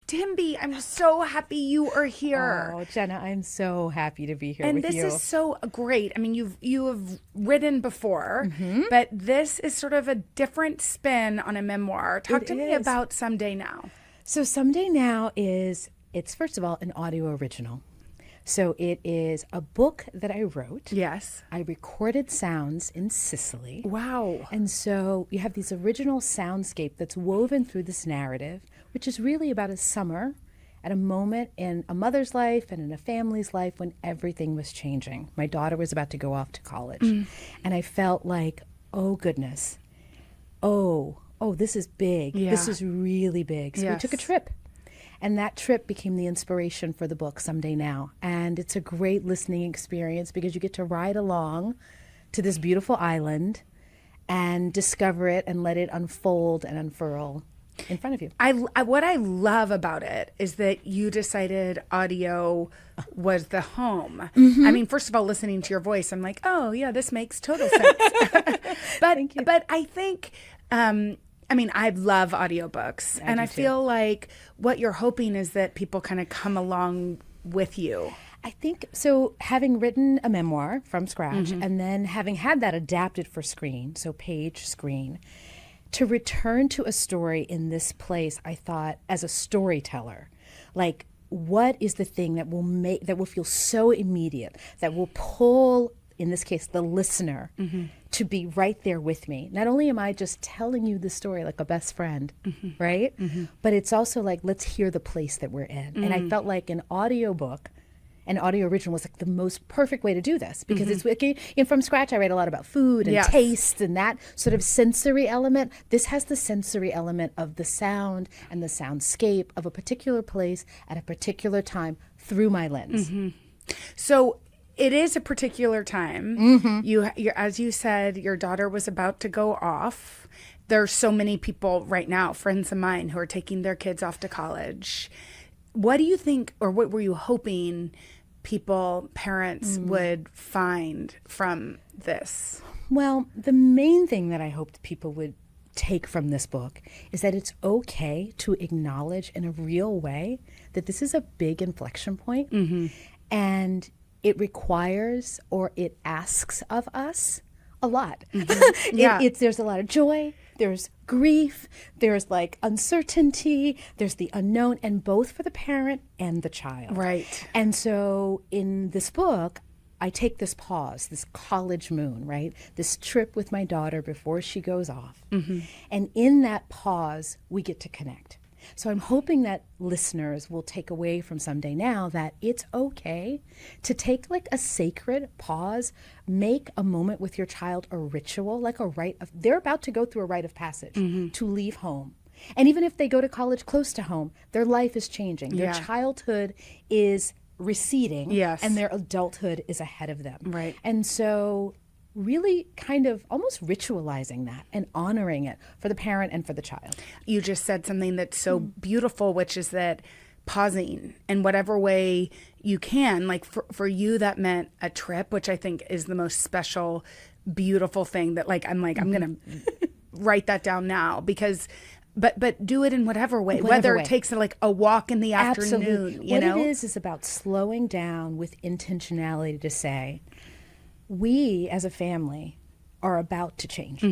Tembi, I'm so happy you are here. Oh, Jenna, I'm so happy to be here And with this you. is so great. I mean, you have written before, but this is sort of a different spin on a memoir. Talk to me about Someday Now. So Someday Now it's first of all an audio original. So it is a book that I wrote. Yes. I recorded sounds in Sicily. Wow. And so you have these original soundscape that's woven through this narrative, which is really about a summer at a moment in a mother's life and in a family's life when everything was changing. My daughter was about to go off to college. And I felt like, oh goodness, oh, this is big. Yeah. This is really big. So we took a trip. And that trip became the inspiration for the book Someday Now. And it's a great listening experience because you get to ride along to this beautiful island and discover it and let it unfold and unfurl in front of you. What I love about it is that you decided audio was the home. I mean, first of all, listening to your voice, I'm like, oh yeah, this makes total sense. Thank you. But I think, I mean, I love audiobooks, and I feel like what you're hoping is that people kind of come along with you. I think so. Having written a memoir from scratch and then having had that adapted for screen, so page, screen, to return to a story in this place, I thought as a storyteller, like what is the thing that will feel so immediate, that will pull, in this case, the listener to be right there with me. Not only am I just telling you the story like a best friend, right? But it's also like, let's hear the place that we're in. And I felt like an audiobook, an audio original was like the most perfect way to do this because it's from scratch. I write a lot about food and taste and that sort of sensory element. This has the sensory element of the sound and the soundscape of a particular place at a particular time through my lens. So it is a particular time. You, as you said, your daughter was about to go off. There's so many people right now, friends of mine, who are taking their kids off to college. What do you think, or what were you hoping parents would find from this? Well, the main thing that I hoped people would take from this book is that it's okay to acknowledge in a real way that this is a big inflection point, and it requires or it asks of us a lot. There's a lot of joy, there's grief, there's like uncertainty, there's the unknown, and both for the parent and the child. Right. And so in this book, I take this pause, this college moon, right? This trip with my daughter before she goes off. And in that pause, we get to connect. So I'm hoping that listeners will take away from Someday Now that it's okay to take like a sacred pause, make a moment with your child a ritual, like a rite of, they're about to go through a rite of passage to leave home. And even if they go to college close to home, their life is changing. Their childhood is receding and their adulthood is ahead of them. Right. And so really kind of almost ritualizing that and honoring it for the parent and for the child. You just said something that's so beautiful, which is that pausing in whatever way you can. Like for you, that meant a trip, which I think is the most special, beautiful thing that I'm going to write that down now because... But do it in whatever way, whether it takes like a walk in the afternoon. What it is about slowing down with intentionality to say, we as a family are about to change.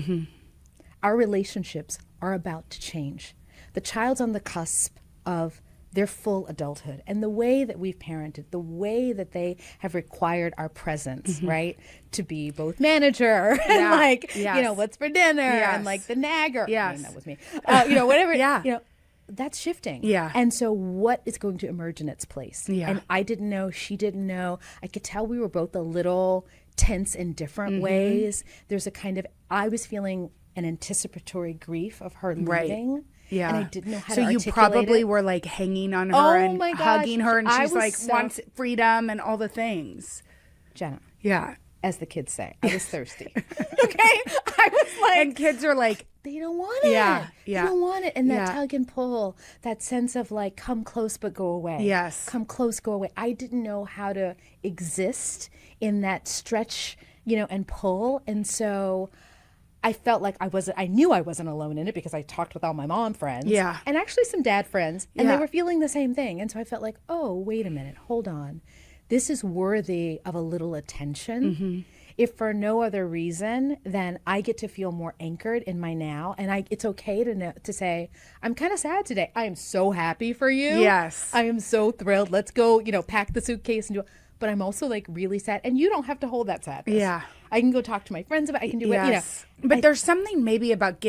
Our relationships are about to change. The child's on the cusp of their full adulthood, and the way that we've parented, the way that they have required our presence, right, to be both manager and what's for dinner and like the nagger. I mean, that was me. Whatever. That's shifting. And so what is going to emerge in its place? And I didn't know, she didn't know. I could tell we were both a little tense in different ways. There's a kind of, I was feeling an anticipatory grief of her leaving. Yeah. And I didn't know how to articulate it. So you probably were like hanging on her and hugging her, and she's like wants freedom and all the things. Jenna. Yeah. As the kids say, I was thirsty. Okay? I was like. And kids are like, they don't want it. Yeah. They don't want it. And that tug and pull, that sense of like, come close but go away. Yes. Come close, go away. I didn't know how to exist in that stretch, and pull. And so I felt like I knew I wasn't alone in it because I talked with all my mom friends. Yeah. And actually some dad friends. And they Yeah. were feeling the same thing. And so I felt like, oh, wait a minute, hold on. This is worthy of a little attention. If for no other reason, then I get to feel more anchored in my now. And it's okay to say, I'm kind of sad today. I am so happy for you. Yes. I am so thrilled. Let's go, pack the suitcase and do it. But I'm also like really sad. And you don't have to hold that sadness. Yeah. I can go talk to my friends about it. I can do Yes. But there's something maybe about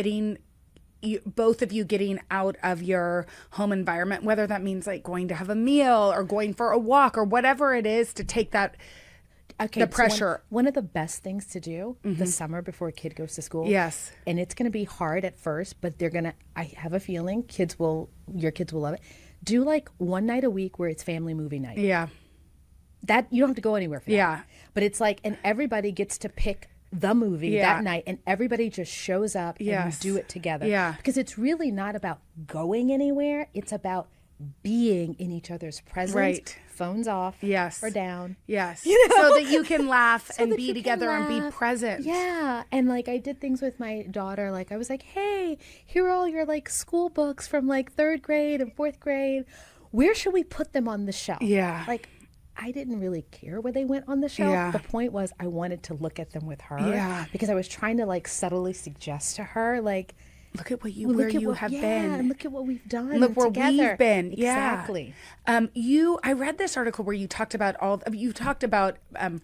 both of you getting out of your home environment, whether that means like going to have a meal or going for a walk or whatever it is to take that the pressure. So one of the best things to do the summer before a kid goes to school. Yes. And it's going to be hard at first, but I have a feeling your kids will love it. Do like one night a week where it's family movie night. Yeah. That you don't have to go anywhere for that. Yeah. But it's like, and everybody gets to pick the movie that night, and everybody just shows up and you do it together. Yeah. Because it's really not about going anywhere. It's about being in each other's presence. Right. Phones off. Yes. Or down. Yes. So that you can laugh and be together and be present. Yeah. And like I did things with my daughter. Like I was like, hey, here are all your like school books from like 3rd grade and 4th grade. Where should we put them on the shelf? Yeah. Like I didn't really care where they went on the shelf. Yeah. The point was I wanted to look at them with her. Yeah. Because I was trying to like subtly suggest to her like, look at where you have been. And look at what we've done. Look where together. we've been. Exactly. Yeah. I read this article where you talked about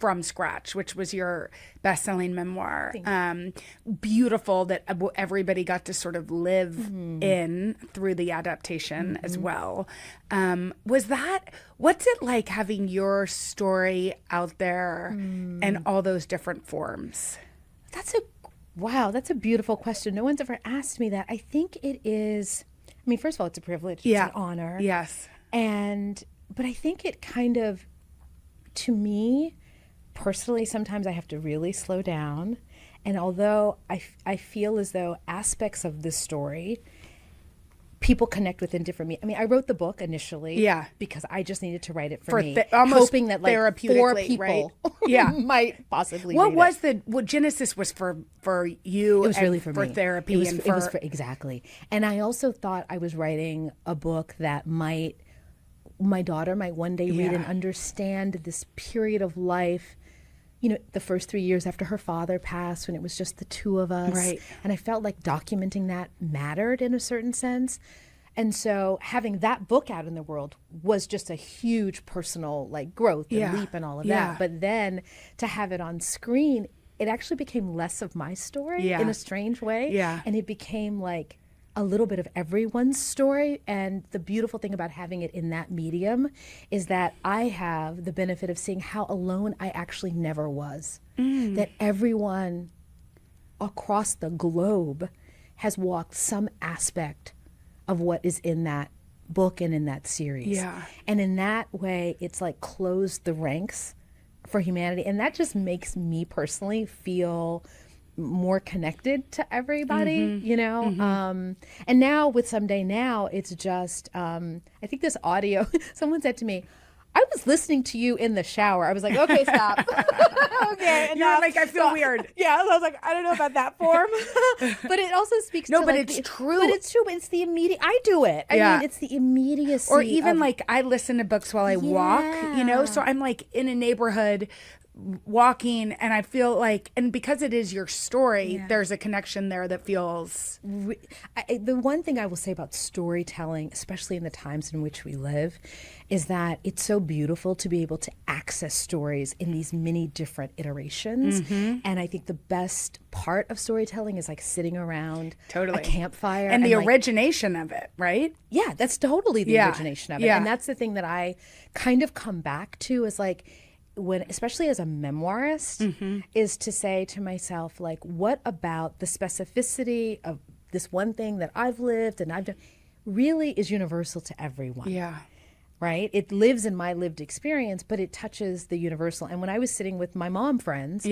From Scratch, which was your best-selling memoir. Beautiful that everybody got to sort of live in through the adaptation as well. What's it like having your story out there in all those different forms? That's a beautiful question. No one's ever asked me that. I think it is, first of all, it's a privilege. Yeah. It's an honor. Yes. But I think it kind of, to me, personally, sometimes I have to really slow down. And although I feel as though aspects of this story people connect with in different me. I wrote the book initially because I just needed to write it for me, almost hoping that like 4 people might possibly read it. Genesis was for you. It was really for me. Therapy. It was for exactly. And I also thought I was writing a book that my daughter might one day read and understand this period of life. The first 3 years after her father passed, when it was just the two of us. Right. And I felt like documenting that mattered in a certain sense. And so having that book out in the world was just a huge personal like growth and leap and all of that. But then to have it on screen, it actually became less of my story in a strange way. Yeah. And it became like a little bit of everyone's story. And the beautiful thing about having it in that medium is that I have the benefit of seeing how alone I actually never was. That everyone across the globe has walked some aspect of what is in that book and in that series. Yeah. And in that way, it's like closed the ranks for humanity. And that just makes me personally feel more connected to everybody, and now with Someday Now, it's just I think this audio someone said to me, I was listening to you in the shower. I was like, okay, stop. Okay, and you're like, I feel weird. Yeah, I was like, I don't know about that form. But it also speaks to but it's true. But it's true, but it's the immediate I do it. I mean, it's the immediacy. Or even like I listen to books while I walk, so I'm like in a neighborhood walking and I feel like, and because it is your story, there's a connection there that feels the one thing I will say about storytelling, especially in the times in which we live, is that it's so beautiful to be able to access stories in these many different iterations. And I think the best part of storytelling is like sitting around a campfire and the origination of it, right? Yeah, that's totally the origination of it. And that's the thing that I kind of come back to is like, when, especially as a memoirist, is to say to myself, like, what about the specificity of this one thing that I've lived and I've done really is universal to everyone. Yeah. Right? It lives in my lived experience, but it touches the universal. And when I was sitting with my mom friends,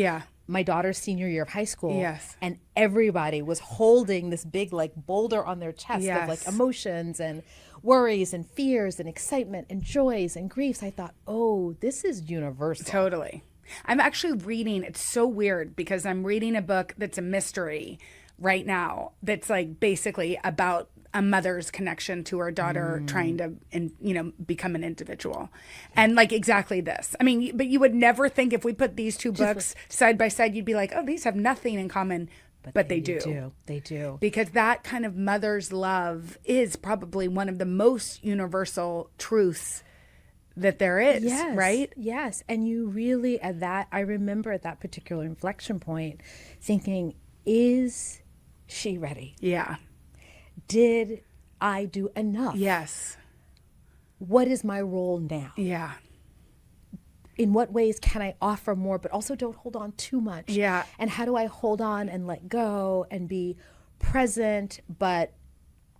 my daughter's senior year of high school, and everybody was holding this big like boulder on their chest of like emotions and worries and fears and excitement and joys and griefs, I thought, oh, this is universal. Totally. I'm actually reading, it's so weird because I'm reading a book that's a mystery right now that's like basically about a mother's connection to her daughter trying to, become an individual. And like exactly this. I mean, but you would never think if we put these two books side by side, you'd be like, oh, these have nothing in common. But they do. They do. Because that kind of mother's love is probably one of the most universal truths that there is, right? Yes. And you really, I remember at that particular inflection point thinking, is she ready? Yeah. Did I do enough? Yes. What is my role now? Yeah. In what ways can I offer more, but also don't hold on too much? Yeah. And how do I hold on and let go and be present, but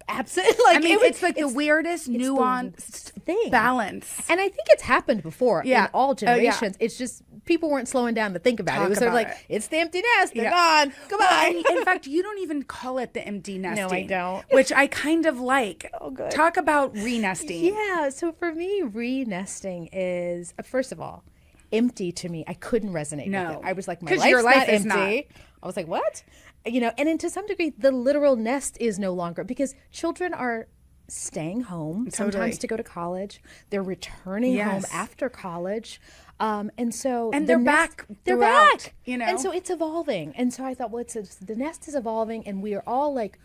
absent? Like, I mean, it's the weirdest nuanced thing. Balance. And I think it's happened before in all generations. Oh, yeah. It's just people weren't slowing down to think about it. It was sort of like, it's the empty nest. They're Yeah. gone. Goodbye. In fact, you don't even call it the empty nesting. No, I don't. Which I kind of like. Oh, good. Talk about re-nesting. Yeah. So for me, re-nesting is, first of all, empty to me. I couldn't resonate with it. I was like, my life's your life not is empty. I was like, what? And then to some degree, the literal nest is no longer, because children are staying home sometimes to go to college. They're returning home after college. And so they're back. They're throughout, back. You know? And so it's evolving. And so I thought, the nest is evolving, and we are all like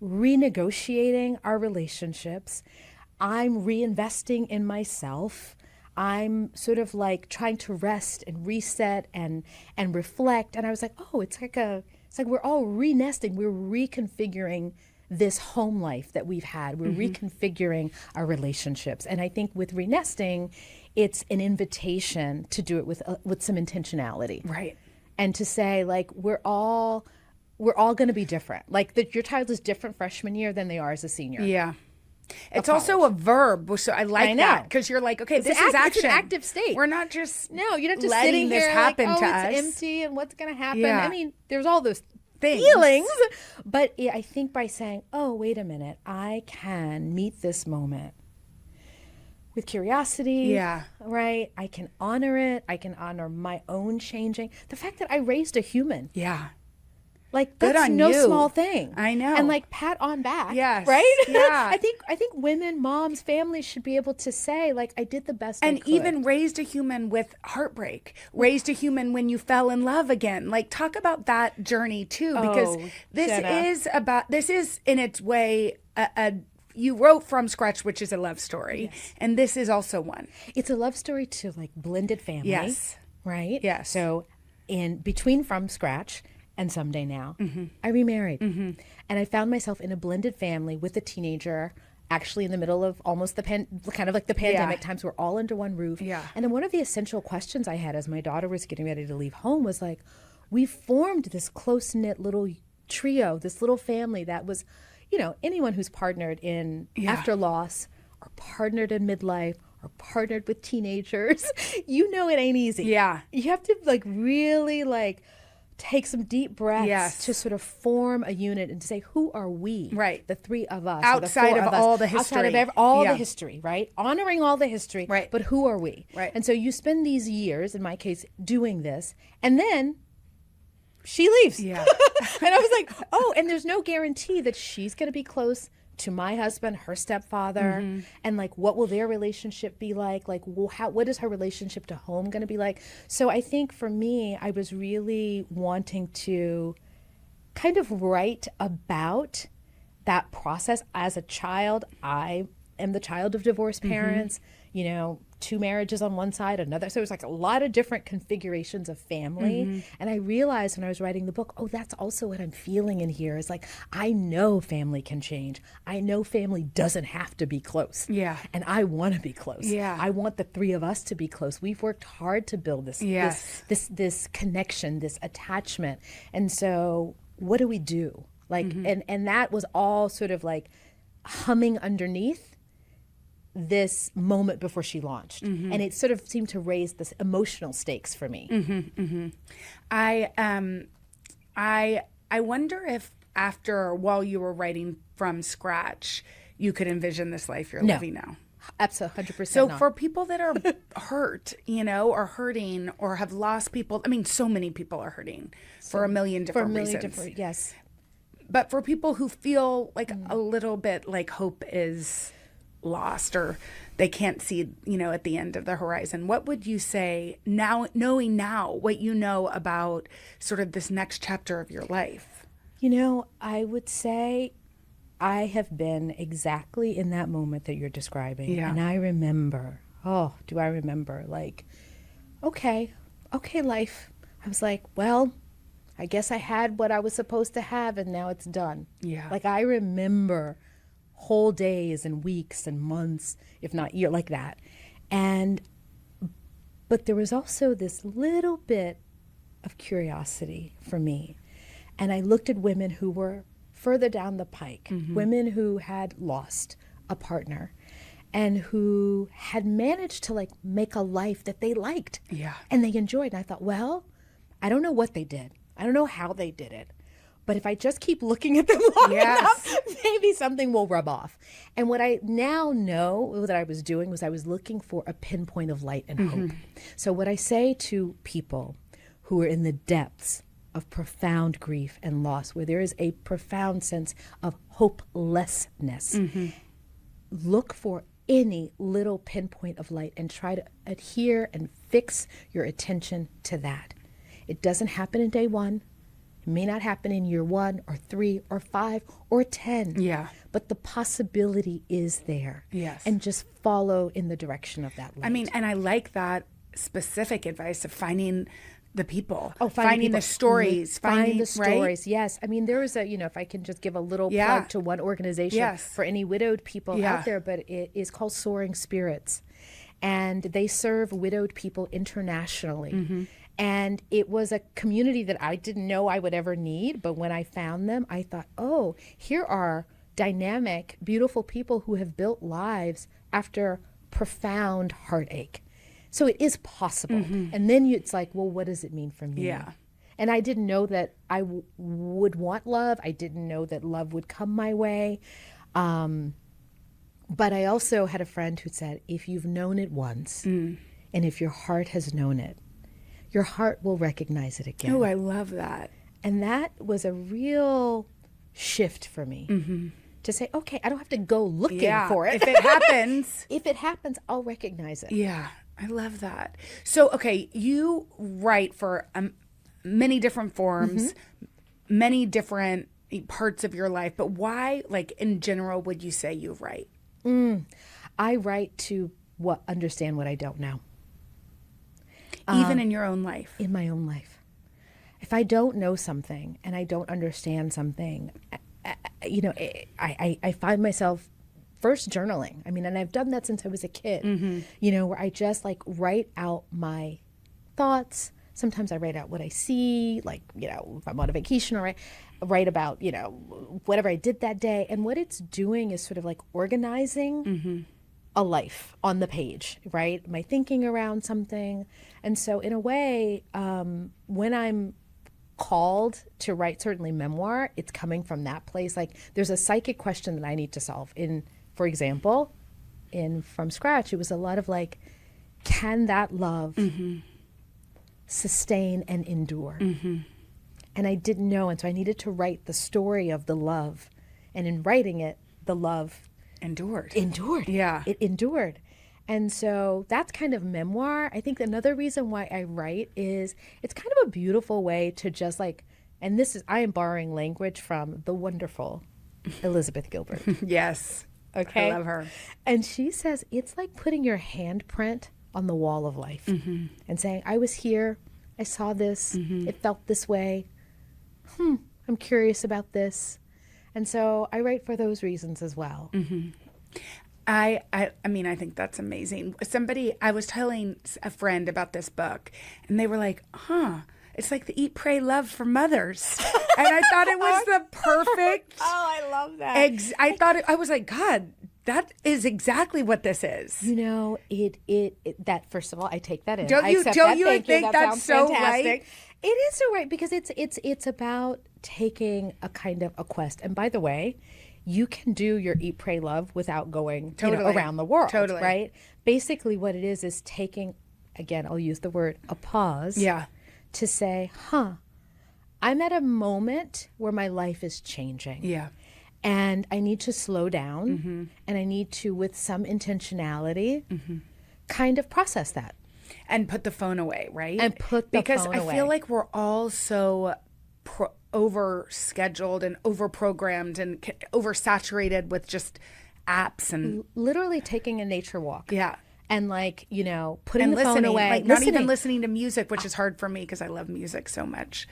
renegotiating our relationships. I'm reinvesting in myself. I'm sort of like trying to rest and reset and reflect. And I was like, oh, it's like we're all re-nesting. We're reconfiguring this home life that we've had. We're reconfiguring our relationships. And I think with re-nesting, it's an invitation to do it with some intentionality. Right. And to say, like, we're all going to be different. Like, your child is different freshman year than they are as a senior. Yeah. It's also a verb, so I like that, because you're like, okay, this is action. It's an active state. We're not just you're not just letting sitting this here happen like, to it's us. empty and what's going to happen. Yeah. I mean, there's all those Things. feelings, but I think by saying, oh, wait a minute, I can meet this moment with curiosity. Yeah. Right? I can honor it. I can honor my own changing. The fact that I raised a human. Yeah. Like, Good that's on no you. small thing. I know. And like, pat on back. Yes. Right? Yeah. I think women, moms, families should be able to say, like, I did the best I could. And even raised a human with heartbreak, raised a human when you fell in love again. Like, talk about that journey too, because this is in its way you wrote from scratch, which is a love story. Yes. And this is also one. It's a love story to like blended family. Yes. Right? Yes. So in between From Scratch and Someday Now, I remarried. And I found myself in a blended family with a teenager, actually in the middle of almost the kind of like the pandemic times. We're all under one roof. Yeah. And then one of the essential questions I had as my daughter was getting ready to leave home was like, we formed this close-knit little trio, this little family that was, anyone who's partnered in after loss or partnered in midlife or partnered with teenagers, it ain't easy. Yeah. You have to like really like take some deep breaths to sort of form a unit and to say, who are we? Right. The three of us. Outside of all the history. Outside of all the history, right? Honoring all the history. Right. But who are we? Right. And so you spend these years, in my case, doing this, and then she leaves. Yeah. And I was like, oh, and there's no guarantee that she's going to be close to my husband, her stepfather, and like, what will their relationship be like? Like, what is her relationship to home going to be like? So I think for me, I was really wanting to kind of write about that process. As a child, I am the child of divorced parents, 2 marriages on one side, another. So it was like a lot of different configurations of family. And I realized when I was writing the book, oh, that's also what I'm feeling in here is like, I know family can change. I know family doesn't have to be close. Yeah. And I want to be close. Yeah. I want the 3 of us to be close. We've worked hard to build this connection, this attachment. And so what do we do? Like, and that was all sort of like humming underneath this moment before she launched. And it sort of seemed to raise this emotional stakes for me. I wonder if while you were writing from scratch, you could envision this life you're living now. Absolutely, 100% So not. for people that are hurt, or hurting or have lost people, I mean, so many people are hurting for a million different reasons. Yes. But for people who feel like a little bit like hope is lost or they can't see, at the end of the horizon, what would you say now, knowing now what you know about sort of this next chapter of your life? I would say I have been exactly in that moment that you're describing. Yeah. And I remember, do I remember, like, okay, life. I was like, well, I guess I had what I was supposed to have and now it's done. Yeah. Like, I remember whole days and weeks and months, if not year, like that. But there was also this little bit of curiosity for me. And I looked at women who were further down the pike, women who had lost a partner and who had managed to make a life that they liked and they enjoyed. And I thought, well, I don't know what they did. I don't know how they did it. But if I just keep looking at them long enough, maybe something will rub off. And what I now know that I was doing was I was looking for a pinpoint of light and hope. So what I say to people who are in the depths of profound grief and loss, where there is a profound sense of hopelessness, look for any little pinpoint of light and try to adhere and fix your attention to that. It doesn't happen in day one. It may not happen in year 1 or 3 or 5 or 10. Yeah. But the possibility is there. Yes. And just follow in the direction of that light. I mean, and I like that specific advice of finding the people, finding the stories, find the stories. Right? Yes. I mean, there is if I can just give a little plug to one organization for any widowed people out there, but it is called Soaring Spirits. And they serve widowed people internationally. And it was a community that I didn't know I would ever need. But when I found them, I thought, oh, here are dynamic, beautiful people who have built lives after profound heartache. So it is possible. And then it's like, well, what does it mean for me? Yeah. And I didn't know that I would want love. I didn't know that love would come my way. But I also had a friend who said, if you've known it once, and if your heart has known it, your heart will recognize it again. Oh, I love that. And that was a real shift for me. To say, okay, I don't have to go looking for it. If it happens. If it happens, I'll recognize it. Yeah, I love that. So, okay, you write for many different forms, many different parts of your life, but why, in general, would you say you write? I write to understand what I don't know. Even in your own life? In my own life. If I don't know something and I don't understand something, I find myself first journaling. I mean, and I've done that since I was a kid, where I just write out my thoughts. Sometimes I write out what I see, if I'm on a vacation, or I write about, whatever I did that day. And what it's doing is sort of organizing a life on the page, right? My thinking around something. And so in a way, when I'm called to write certainly memoir, it's coming from that place. There's a psychic question that I need to solve. For example, in From Scratch, it was a lot of can that love sustain and endure? And I didn't know. And so I needed to write the story of the love. And in writing it, the love endured. Yeah. It endured. And so that's kind of memoir. I think another reason why I write is it's kind of a beautiful way to just and I am borrowing language from the wonderful Elizabeth Gilbert. Yes. Okay. I love her. And she says it's like putting your handprint on the wall of life and saying, I was here, I saw this, it felt this way. I'm curious about this. And so I write for those reasons as well. I mean, I think that's amazing. I was telling a friend about this book, and they were like, it's like the Eat, Pray, Love for mothers. And I thought it was the perfect. I love that. I was like, God, that is exactly what this is. That, first of all, I take that in. Don't you think that's so fantastic. right? It is so right, because it's about taking a kind of a quest. And by the way, you can do your Eat, Pray, Love without going Totally. around the world, Totally. right? Basically what it is taking, again, I'll use the word a pause to say, I'm at a moment where my life is changing. Yeah. And I need to slow down and I need to, with some intentionality, kind of process that. And put the phone away, right? And put the phone away. Because I feel like we're all so over-scheduled and over-programmed and oversaturated with just apps and... Literally taking a nature walk. Yeah. And putting and the listening, phone away. like not even listening to music, which is hard for me because I love music so much.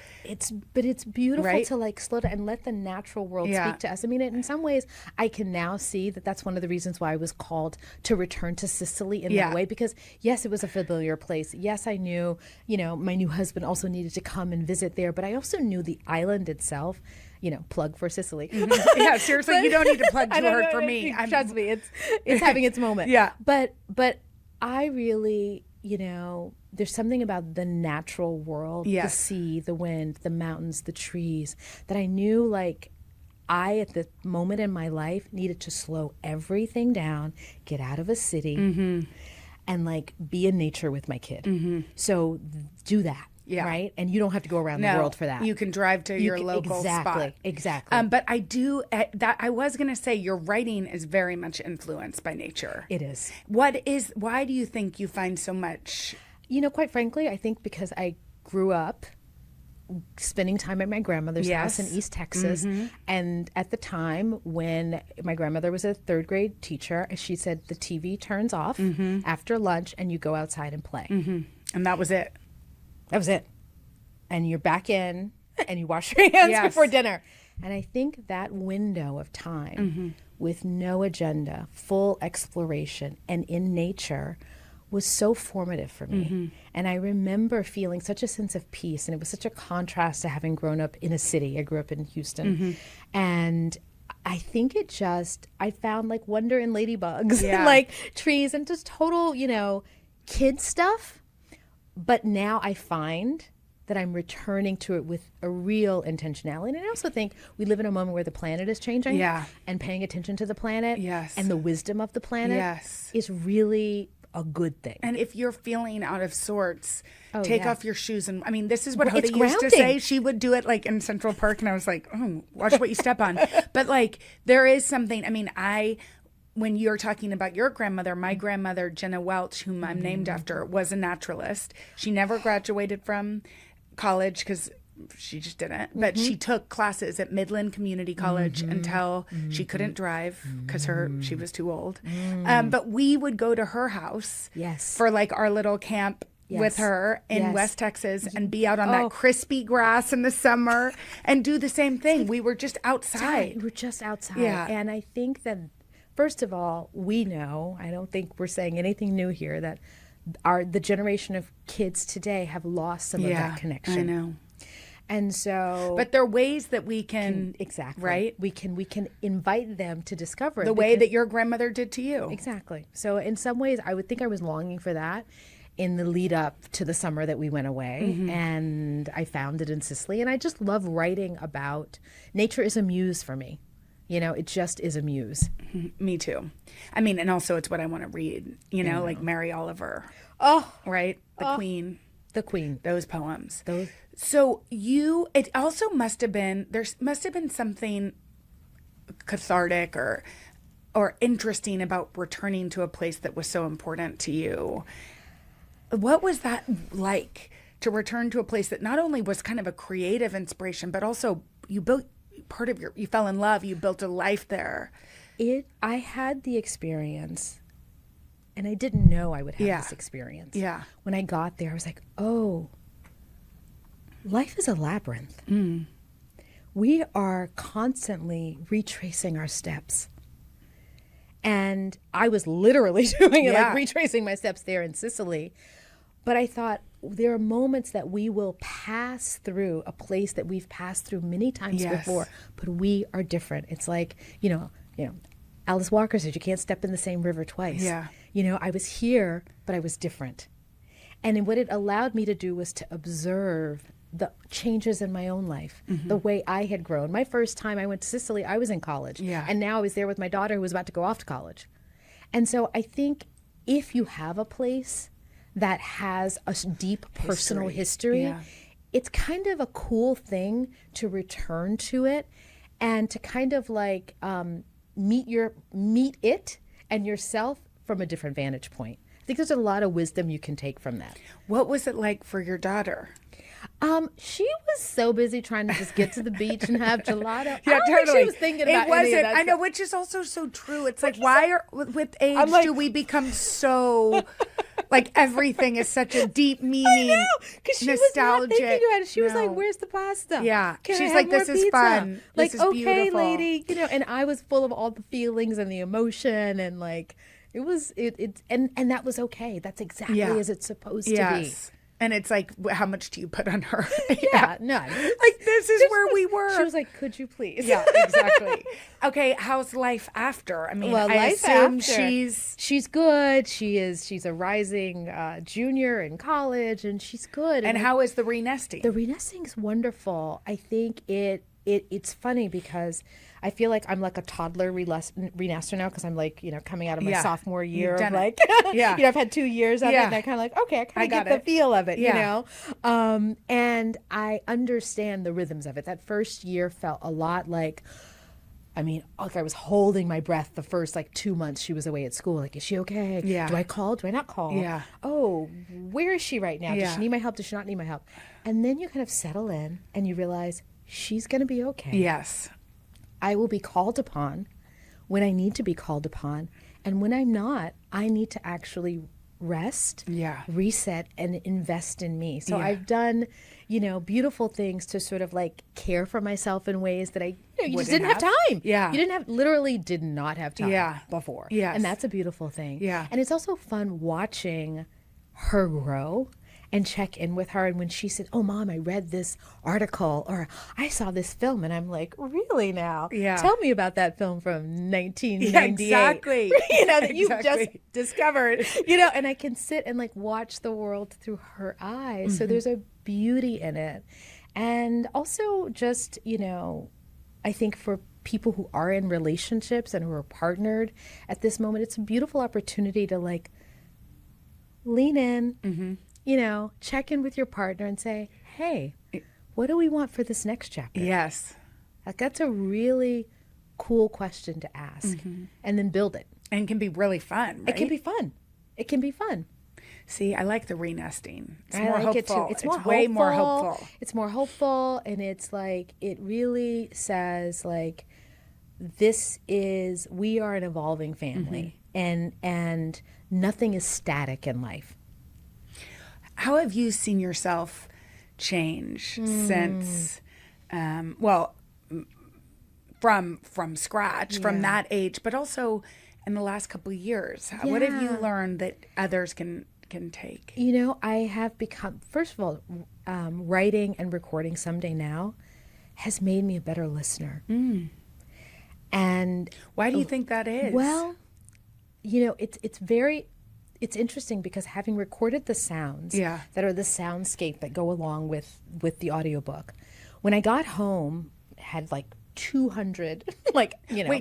But it's beautiful Right? to slow down and let the natural world speak to us. I mean, in some ways, I can now see that that's one of the reasons why I was called to return to Sicily in that way. Because yes, it was a familiar place. Yes, I knew, my new husband also needed to come and visit there. But I also knew the island itself. Plug for Sicily. Yeah, seriously, you don't need to plug too hard for me. Trust me, it's having its moment. Yeah. But I really, there's something about the natural world, the sea, the wind, the mountains, the trees, that I knew I, at the moment in my life, needed to slow everything down, get out of a city, and be in nature with my kid. So do that. Yeah. Right? And you don't have to go around the world for that. You can drive to your local spot. Exactly. But I was going to say your writing is very much influenced by nature. It is. Why do you think you find so much? Quite frankly, I think because I grew up spending time at my grandmother's house in East Texas. And at the time when my grandmother was a third grade teacher, she said the TV turns off after lunch and you go outside and play. And that was it. That was it. And you're back in and you wash your hands before dinner. And I think that window of time with no agenda, full exploration, and in nature was so formative for me. And I remember feeling such a sense of peace. And it was such a contrast to having grown up in a city. I grew up in Houston. And I think I found wonder in ladybugs and trees and just total, kid stuff. But now I find that I'm returning to it with a real intentionality. And I also think we live in a moment where the planet is changing. And paying attention to the planet and the wisdom of the planet is really a good thing. And if you're feeling out of sorts, take off your shoes. And I mean, this is what Hoda used grounding. To say. She would do it in Central Park. And I was like, oh, watch what you step on. But there is something, when you're talking about your grandmother, my grandmother, Jenna Welch, whom I'm named after, was a naturalist. She never graduated from college because she just didn't. But she took classes at Midland Community College until she couldn't drive because she was too old. But we would go to her house for our little camp with her in West Texas and be out on that crispy grass in the summer and do the same thing. We were just outside. We were just outside. Yeah. And I think that, first of all, we know, I don't think we're saying anything new here, that the generation of kids today have lost some of that connection. I know. And so, but there are ways that we can exactly right. We can invite them to discover the way that your grandmother did to you. Exactly. So in some ways, I would think I was longing for that in the lead up to the summer that we went away, and I found it in Sicily. And I just love writing about nature. Is a muse for me. It just is a muse. Me too. And also it's what I want to read. Like Mary Oliver. Oh, right, the Queen. The Queen. Those poems. So it also there must have been something cathartic or interesting about returning to a place that was so important to you. What was that like, to return to a place that not only was kind of a creative inspiration, but also you built you fell in love, you built a life there? I had the experience, and I didn't know I would have this experience. Yeah. When I got there, I was like, oh, life is a labyrinth. We are constantly retracing our steps. And I was literally doing it, retracing my steps there in Sicily. But I thought, there are moments that we will pass through a place that we've passed through many times before, but we are different. It's like, Alice Walker said, you can't step in the same river twice. Yeah. I was here, but I was different. And what it allowed me to do was to observe the changes in my own life, the way I had grown. My first time I went to Sicily, I was in college. Yeah. And now I was there with my daughter who was about to go off to college. And so I think if you have a place that has a deep personal history, it's kind of a cool thing to return to it and to kind of like meet it and yourself from a different vantage point. I think there's a lot of wisdom you can take from that. What was it like for your daughter? She was so busy trying to just get to the beach and have gelato. Yeah, I don't think totally. she was thinking about any of that I know, stuff. which is also so true. It's like, why are with age do we become so like everything is such a deep meaning? I know, because she was not thinking about it. She was like, "Where's the pasta?" Yeah, Can she's I like, have more "This is pizza?" fun. Like, this is okay, beautiful. lady, and I was full of all the feelings and the emotion and like it was and that was okay. That's exactly as it's supposed to be. And it's like, how much do you put on her? No. Like, this is where we were. She was like, could you please? Yeah, exactly. Okay, how's life after? I mean, I assume she's good. She's a rising junior in college, and she's good. And how is the renesting? The renesting is wonderful. I think it's funny because I feel like I'm like a toddler renester now because I'm like, coming out of my sophomore year of like, I've had 2 years of it and I kind of like, okay, I kind of get the feel of it, and I understand the rhythms of it. That first year felt a lot like, I was holding my breath the first 2 months she was away at school. Like, is she okay? Yeah. Do I call? Do I not call? Yeah. Oh, where is she right now? Does she need my help? Does she not need my help? And then you kind of settle in and you realize she's going to be okay. Yes. I will be called upon when I need to be called upon. And when I'm not, I need to actually rest, reset, and invest in me. So I've done, beautiful things to sort of like care for myself in ways that I you just didn't have time. Yeah. You literally did not have time before. Yes. And that's a beautiful thing. Yeah. And it's also fun watching her grow and check in with her. And when she said, "Oh, Mom, I read this article," or "I saw this film," and I'm like, "Really now? Yeah. Tell me about that film from 1998." Yeah, exactly. That you've just discovered. And I can sit and like watch the world through her eyes. So there's a beauty in it. And also just, I think for people who are in relationships and who are partnered at this moment, it's a beautiful opportunity to like lean in, check in with your partner and say, "Hey, what do we want for this next chapter?" Yes. Like, that's a really cool question to ask and then build it. And it can be really fun, right? It can be fun. See, I like the renesting. It's I more like hopeful. it too. It's way more hopeful. It's more hopeful, and it's like, it really says like, we are an evolving family, and nothing is static in life. How have you seen yourself change since, from scratch, from that age, but also in the last couple of years? What have you learned that others can take? I have become, first of all, writing and recording Someday Now has made me a better listener. And why do you think that is? Well, it's interesting because having recorded the sounds that are the soundscape that go along with the audiobook, when I got home, had like 200, Wait,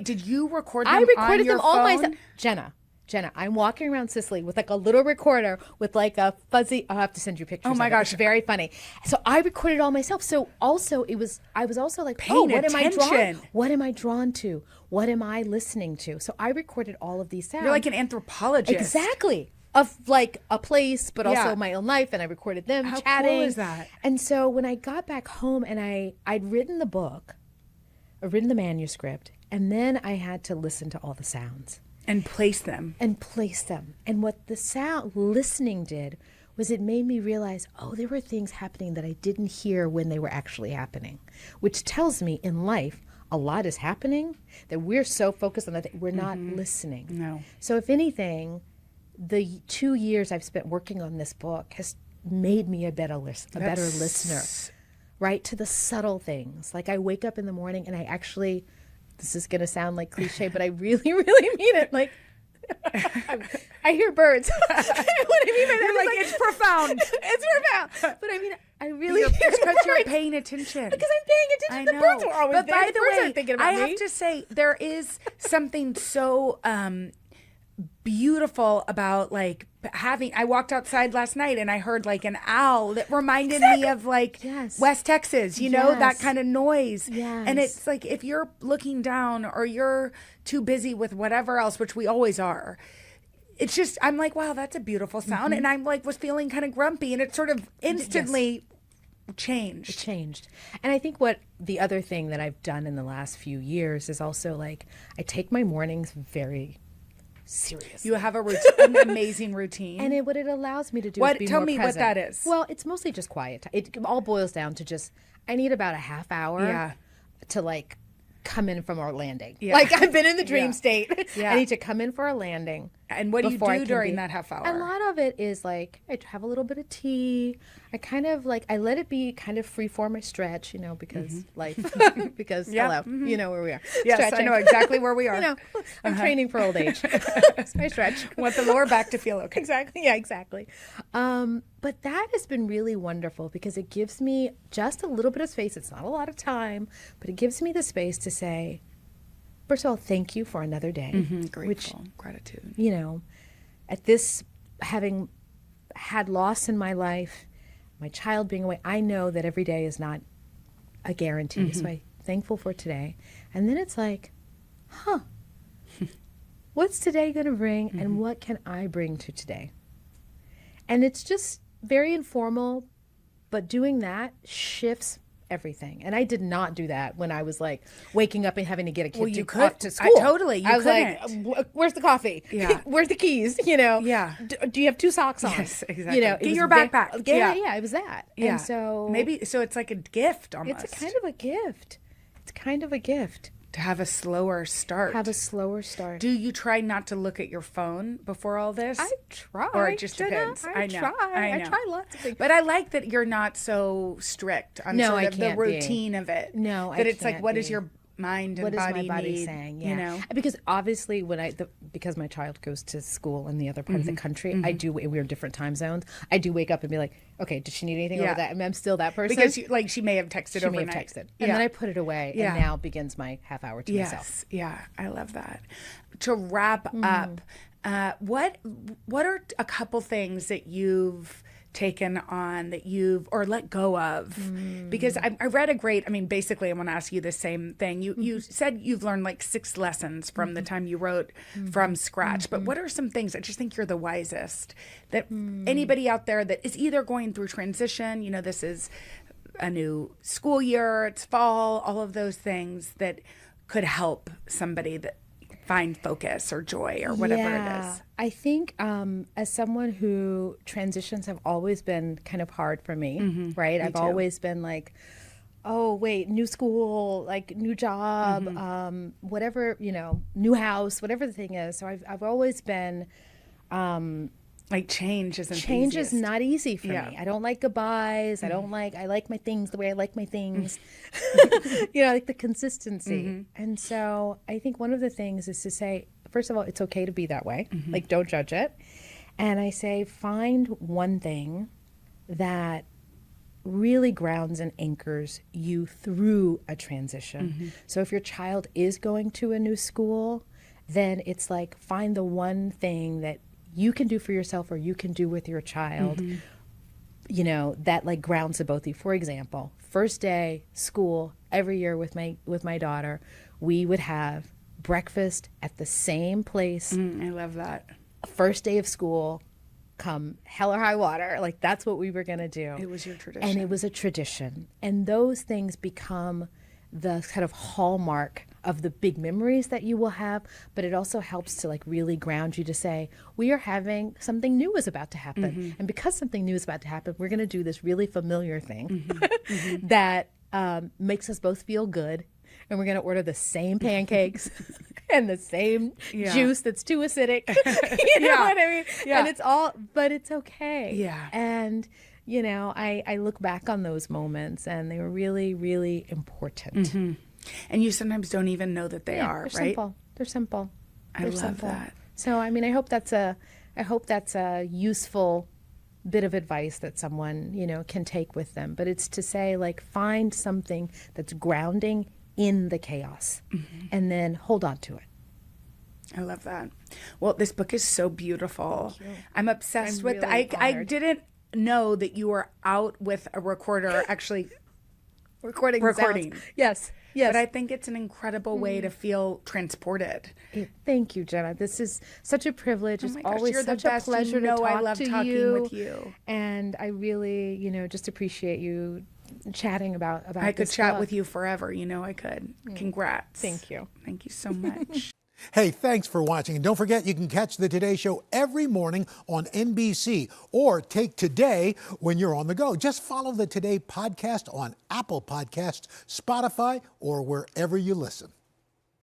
did you record them? I recorded on your them all phone? myself. Jenna, I'm walking around Sicily with like a little recorder with like a fuzzy. I'll have to send you pictures. Oh my gosh, it's very funny. So I recorded all myself. So also I was also like, paying what attention. What am I drawn to? What am I listening to? So I recorded all of these sounds. You're like an anthropologist. Exactly. Of like a place, but also my own life, and I recorded them How chatting. cool is that? And so when I got back home and I'd written the book, I'd written the manuscript, and then I had to listen to all the sounds. And place them. And what the listening did was it made me realize, there were things happening that I didn't hear when they were actually happening, which tells me in life, a lot is happening that we're so focused on that we're not listening. No. So if anything, the 2 years I've spent working on this book has made me a better listener, right? To the subtle things. Like, I wake up in the morning and I actually, this is going to sound like cliche, but I really, really mean it. Like, I hear birds. What I mean by that You're like, it's profound. It's profound. But I mean, I really hear It's because you're birds. paying attention. Because I'm paying attention. The birds are always But there. by The the birds way, aren't thinking about I me. have to say there is something so beautiful about like having. I walked outside last night and I heard like an owl that reminded me of like West Texas. You know, that kind of noise. Yes. And it's like if you're looking down or you're too busy with whatever else, which we always are. It's just, I'm like, wow, that's a beautiful sound. And I'm like, was feeling kind of grumpy and it sort of instantly changed. It changed. And I think what the other thing that I've done in the last few years is also like, I take my mornings very serious. You have an amazing routine. And what it allows me to do is be tell more me present. what that is. Well, it's mostly just quiet time. It all boils down to just, I need about a half hour to like come in from our landing. Yeah. Like I've been in the dream state. I need to come in for a landing. And what do you do during that half hour? A lot of it is like I have a little bit of tea. I kind of like I let it be kind of free form. I stretch, you know, because life, because hello, you know where we are. Yes, Stretching. I know exactly where we are. You know, I'm training for old age. So I stretch. Want the lower back to feel okay. Exactly. Yeah, exactly. But that has been really wonderful because it gives me just a little bit of space. It's not a lot of time, but it gives me the space to say, first of all, thank you for another day. Grateful, gratitude. You know, at this, having had loss in my life, my child being away, I know that every day is not a guarantee. So I'm thankful for today. And then it's like, what's today going to bring and what can I bring to today? And it's just very informal, but doing that shifts everything. And I did not do that when I was like waking up and having to get a kid off to school. I was like, where's the coffee? Yeah. Where's the keys? You know? Yeah. Do you have 2 socks on? Yes, exactly. You know, get your backpack. Yeah, it was that. Yeah. And so it's like a gift almost. It's a kind of a gift. It's kind of a gift. To have a slower start. Do you try not to look at your phone before all this? I try. Or it just depends. I know. I try lots of things. But I like that you're not so strict on sort of the routine of it. No, that it's like, what does your mind and what body is my body need, saying? Yeah. You know? Because obviously because my child goes to school in the other part of the country, we're in different time zones. I do wake up and be like, okay, does she need anything over that? I mean, I'm still that person. Because she may have texted overnight. And then I put it away and now begins my half hour to myself. Yeah, I love that. To wrap up, what are a couple things that you've taken on or let go of? Because I read basically I want to ask you the same thing. You said you've learned like 6 lessons from the time you wrote from scratch, but what are some things, I just think you're the wisest, that anybody out there that is either going through transition, you know, this is a new school year, it's fall, all of those things that could help somebody that find focus or joy or whatever it is? I think as someone who transitions have always been kind of hard for me, right? I've always been like, oh, wait, new school, like new job, whatever, you know, new house, whatever the thing is. So I've always been... like change isn't Change easiest. is not easy for me. I don't like goodbyes. I like my things the way I like my things. You know, I like the consistency. And so I think one of the things is to say, first of all, it's okay to be that way. Like, don't judge it. And I say, find one thing that really grounds and anchors you through a transition. So if your child is going to a new school, then it's like, find the one thing that you can do for yourself or you can do with your child, you know, that like grounds the both of you. For example, first day school every year with my daughter, we would have breakfast at the same place. I love that. First day of school, come hell or high water, like that's what we were going to do. It was your tradition. And it was a tradition. And those things become the kind of hallmark of the big memories that you will have, but it also helps to like really ground you to say, we are having something new is about to happen. And because something new is about to happen, we're going to do this really familiar thing that makes us both feel good. And we're going to order the same pancakes and the same juice that's too acidic. You know what I mean? And it's all, but it's okay. Yeah. And you know, I look back on those moments and they were really, really important. And you sometimes don't even know that they are, they're right? Simple. They're simple. I love that. So, I mean, I hope that's a useful bit of advice that someone, can take with them. But it's to say, like, find something that's grounding in the chaos and then hold on to it. I love that. Well, this book is so beautiful. I'm obsessed with really I honored. didn't know that you were out with a recorder actually Recording. recording. Yes. But I think it's an incredible way to feel transported. Thank you, Jenna. This is such a privilege. It's my gosh, always you're the such a best. You pleasure know to talk I love to talking you. with you. And I really, just appreciate you chatting about I could this chat book. with you forever. I could. Congrats. Thank you. Thank you so much. Hey, thanks for watching. And don't forget, you can catch the Today Show every morning on NBC or take Today when you're on the go. Just follow the Today podcast on Apple Podcasts, Spotify, or wherever you listen.